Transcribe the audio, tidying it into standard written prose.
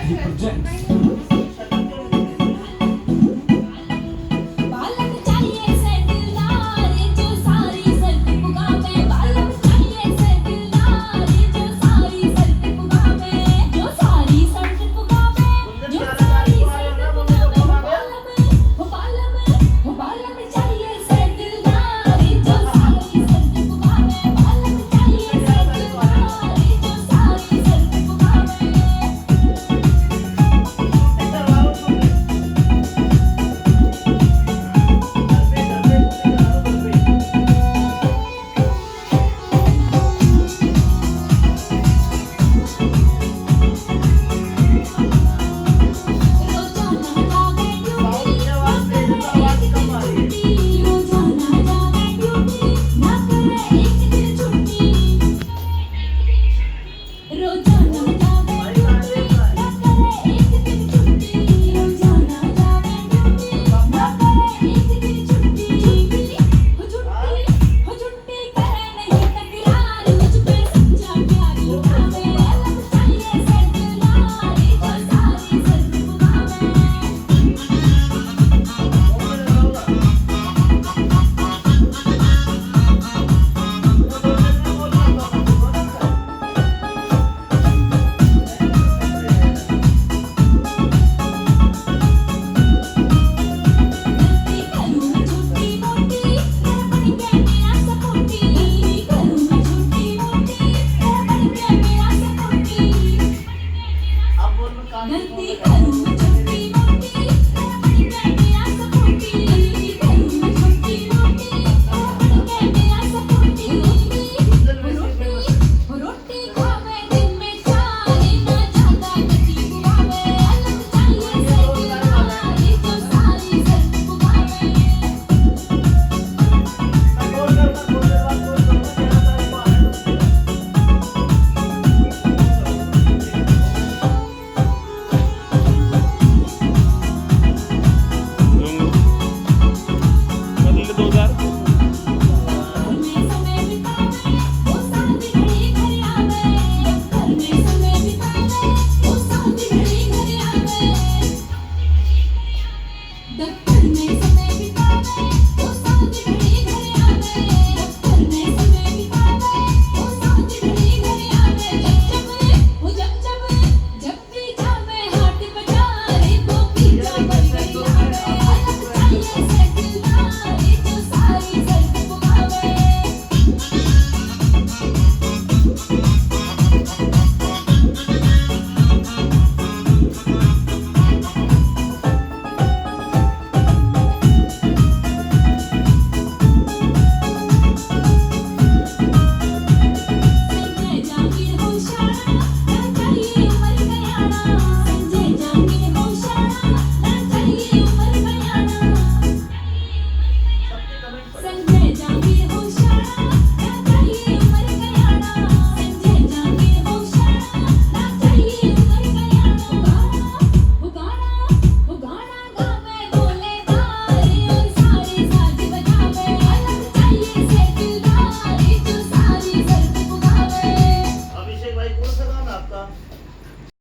He projects. बालक चाहिए से दिलदार जो सारी सर्द पुकारे बालक चाहिए से दिलदार जो सारी सर्द पुकारे जो सारी सर्द पुकारे जो सारी सर्द पुकारे बालक चाहिए से दिलदार जो सारी सर्द पुकारे बालक चाहिए से दिलदार जो सारी सर्द पुकारे रोजाना जागे ड्यूटी ना करे एक दिन छुट्टी रोजाना जागे ड्यूटी ना करे एक दिन छुट्टी रोजाना जागे ड्यूटी ना करे एक दिन छुट्टी हो छुट्टी करे नहीं तकरार मुझ पे सच्चा प्यार लुटावे अलग चाहिए से दिलदार जो सारी सर्द पुकारे करूँ मैं छोटी मोटी तेरा बन के मेरा सपोर्टी करूँ मैं छोटी मोटी तेरा बन के मेरा सपोर्टी गलती करूँ मैं